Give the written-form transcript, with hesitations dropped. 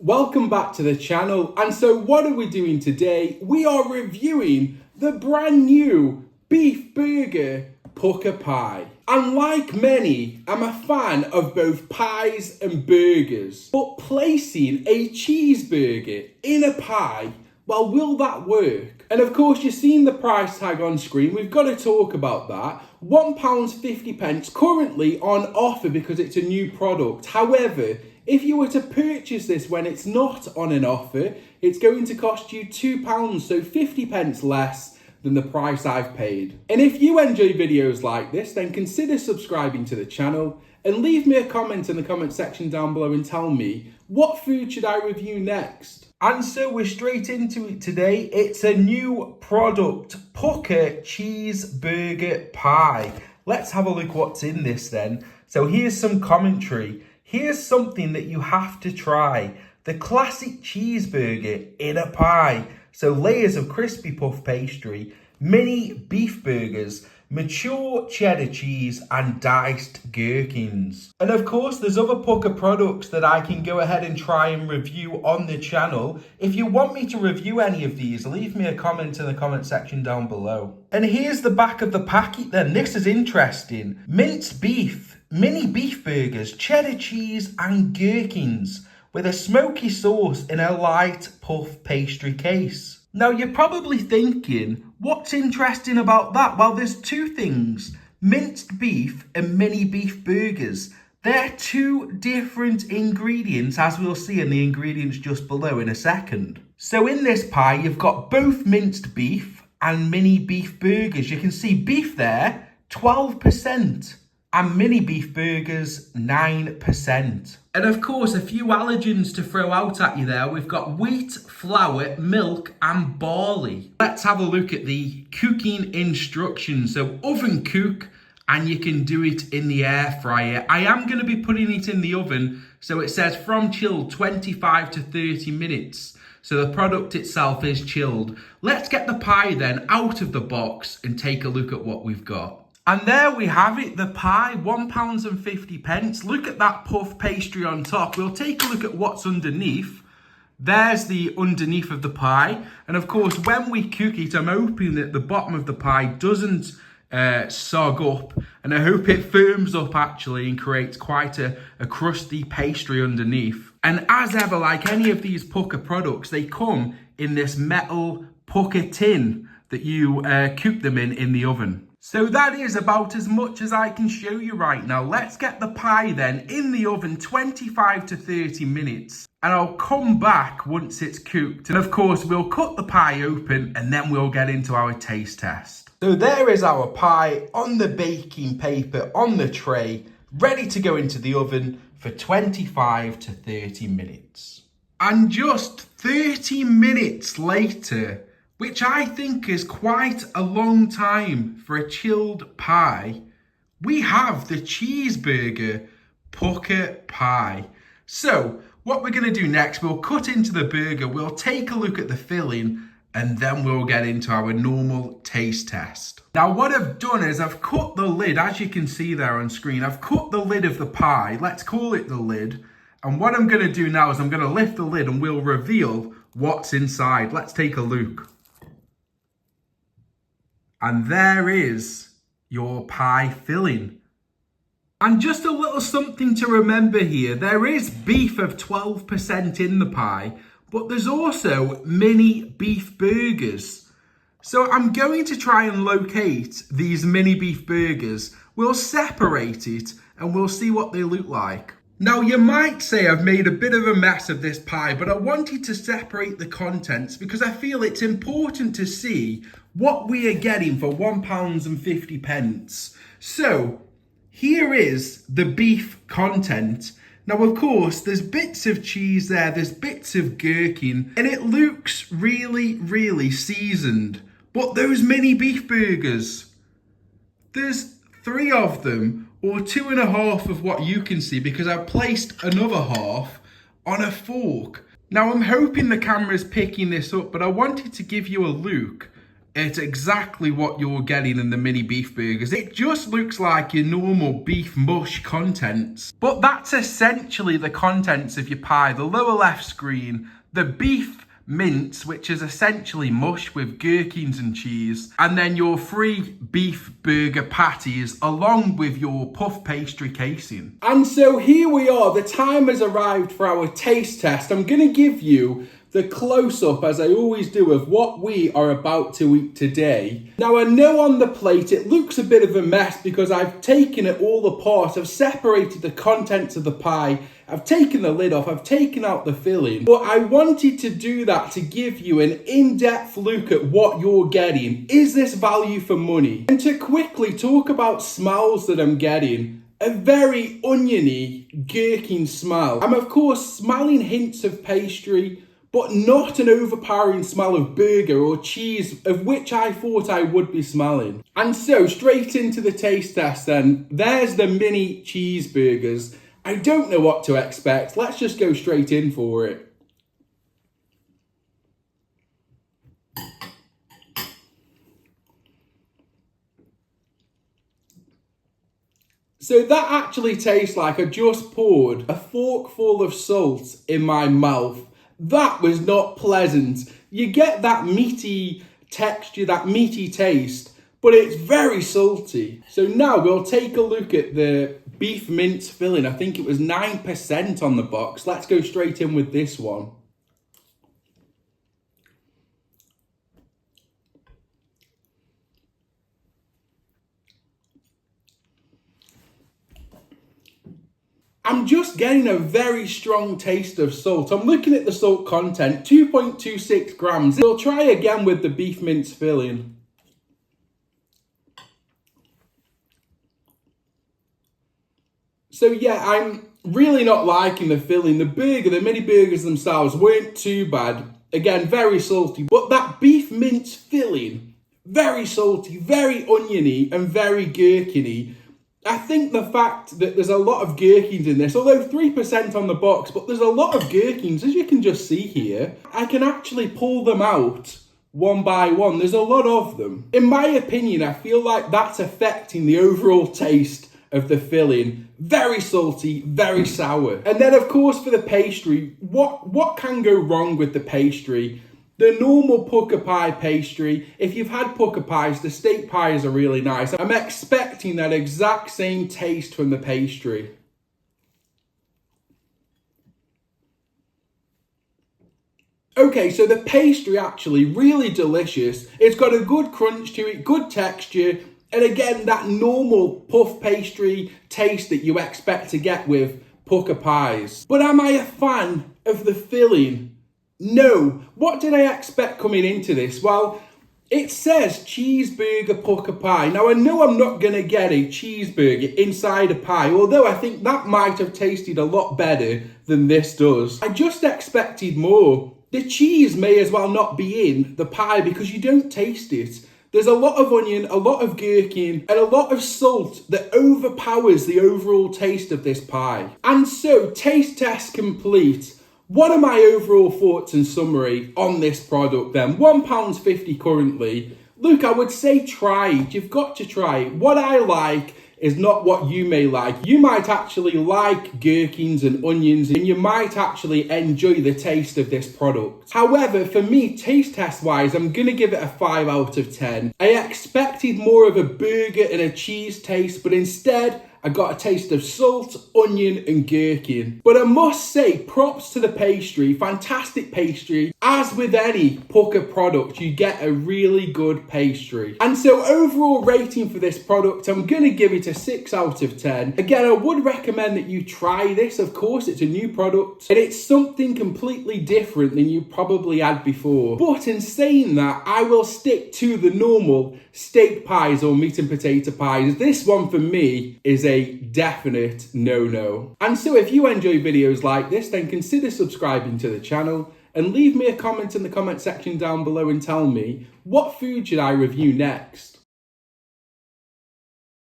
Welcome back to the channel. And so what are we doing today? We are reviewing the brand new beef burger Pukka pie. And like many, I'm a fan of both pies and burgers. But placing a cheeseburger in a pie, well, will that work? And of course, you've seen the price tag on screen. We've got to talk about that. £1.50 currently on offer because it's a new product. However, if you were to purchase this when it's not on an offer, it's going to cost you £2, so 50p less than the price I've paid. And if you enjoy videos like this, then consider subscribing to the channel and leave me a comment in the comment section down below and tell me, what food should I review next? And so we're straight into it today. It's a new product, Pukka Cheeseburger Pie. Let's have a look what's in this then. So here's some commentary. Here's something that you have to try. The classic cheeseburger in a pie. So layers of crispy puff pastry, mini beef burgers, mature cheddar cheese and diced gherkins. And of course there's other Pukka products that I can go ahead and try and review on the channel. If you want me to review any of these, leave me a comment in the comment section down below. And here's the back of the packet then. This is interesting. Minced beef, mini beef burgers, cheddar cheese and gherkins with a smoky sauce in a light puff pastry case. Now you're probably thinking, what's interesting about that? Well, there's two things. Minced beef and mini beef burgers. They're two different ingredients, as we'll see in the ingredients just below in a second. So in this pie, you've got both minced beef and mini beef burgers. You can see beef there, 12%. And mini beef burgers, 9%. And of course, a few allergens to throw out at you there. We've got wheat, flour, milk, and barley. Let's have a look at the cooking instructions. So oven cook, and you can do it in the air fryer. I am going to be putting it in the oven. So it says from chilled 25 to 30 minutes. So the product itself is chilled. Let's get the pie then out of the box and take a look at what we've got. And there we have it, the pie, £1.50. Look at that puff pastry on top. We'll take a look at what's underneath. There's the underneath of the pie. And of course, when we cook it, I'm hoping that the bottom of the pie doesn't sog up. And I hope it firms up actually and creates quite a crusty pastry underneath. And as ever, like any of these Pukka products, they come in this metal Pukka tin that you cook them in the oven. So that is about as much as I can show you right now. Let's get the pie then in the oven 25 to 30 minutes. And I'll come back once it's cooked. And of course, we'll cut the pie open and then we'll get into our taste test. So there is our pie on the baking paper on the tray, ready to go into the oven for 25 to 30 minutes. And just 30 minutes later, which I think is quite a long time for a chilled pie, we have the cheeseburger Pukka pie. So what we're going to do next, we'll cut into the burger, we'll take a look at the filling, and then we'll get into our normal taste test. Now what I've done is I've cut the lid, as you can see there on screen, I've cut the lid of the pie, let's call it the lid. And what I'm going to do now is I'm going to lift the lid and we'll reveal what's inside. Let's take a look. And there is your pie filling. And just a little something to remember here. There is beef of 12% in the pie, but there's also mini beef burgers. So I'm going to try and locate these mini beef burgers. We'll separate it and we'll see what they look like. Now you might say I've made a bit of a mess of this pie, but I wanted to separate the contents because I feel it's important to see what we are getting for £1.50. So here is the beef content. Now of course there's bits of cheese there, there's bits of gherkin, and it looks really seasoned. But those mini beef burgers, there's 3 of them, or 2.5 of what you can see, because I've placed another half on a fork. Now I'm hoping the camera's picking this up, but I wanted to give you a look It's exactly what you're getting in the mini beef burgers. It just looks like your normal beef mush contents. But that's essentially the contents of your pie. The lower left screen, the beef mince, which is essentially mush with gherkins and cheese, and then your 3 beef burger patties along with your puff pastry casing. And so here we are, the time has arrived for our taste test. I'm gonna give you the close-up, as I always do, of what we are about to eat today. Now, I know on the plate it looks a bit of a mess because I've taken it all apart. I've separated the contents of the pie. I've taken the lid off. I've taken out the filling. But I wanted to do that to give you an in-depth look at what you're getting. Is this value for money? And to quickly talk about smells that I'm getting, a very oniony, gherkin smell. I'm of course smelling hints of pastry, but not an overpowering smell of burger or cheese, of which I thought I would be smelling. And so, straight into the taste test then. There's the mini cheeseburgers. I don't know what to expect. Let's just go straight in for it. So that actually tastes like I just poured a forkful of salt in my mouth. That was not pleasant. You get that meaty texture, that meaty taste, but it's very salty. So now we'll take a look at the beef mince filling. I think it was 9% on the box. Let's go straight in with this one. I'm just getting a very strong taste of salt. I'm looking at the salt content, 2.26 grams. We'll try again with the beef mince filling. So yeah, I'm really not liking the filling. The burger, the mini burgers themselves weren't too bad. Again, very salty. But that beef mince filling, very salty, very oniony and very gherkiny. I think the fact that there's a lot of gherkins in this, although 3% on the box, but there's a lot of gherkins, as you can just see here. I can actually pull them out one by one. There's a lot of them. In my opinion, I feel like that's affecting the overall taste of the filling. Very salty, very sour. And then of course for the pastry, what can go wrong with the pastry? The normal Pukka pie pastry, if you've had Pukka pies, the steak pies are really nice. I'm expecting that exact same taste from the pastry. Okay, so the pastry actually really delicious. It's got a good crunch to it, good texture, and again, that normal puff pastry taste that you expect to get with Pukka pies. But am I a fan of the filling? No. What did I expect coming into this? Well, it says cheeseburger Pukka pie. Now, I know I'm not going to get a cheeseburger inside a pie, although I think that might have tasted a lot better than this does. I just expected more. The cheese may as well not be in the pie because you don't taste it. There's a lot of onion, a lot of gherkin, and a lot of salt that overpowers the overall taste of this pie. And so, taste test complete. What are my overall thoughts and summary on this product then? £1.50 currently. Look, I would say try it. You've got to try it. What I like is not what you may like. You might actually like gherkins and onions and you might actually enjoy the taste of this product. However, for me, taste test wise, I'm going to give it a 5 out of 10. I expected more of a burger and a cheese taste, but instead I got a taste of salt, onion and gherkin. But I must say, props to the pastry, fantastic pastry. As with any Pukka product, you get a really good pastry. And so overall rating for this product, I'm going to give it a 6 out of 10. Again, I would recommend that you try this. Of course, it's a new product and it's something completely different than you probably had before. But in saying that, I will stick to the normal steak pies or meat and potato pies. This one for me is a definite no-no. And so if you enjoy videos like this, then consider subscribing to the channel and leave me a comment in the comment section down below and tell me what food should I review next.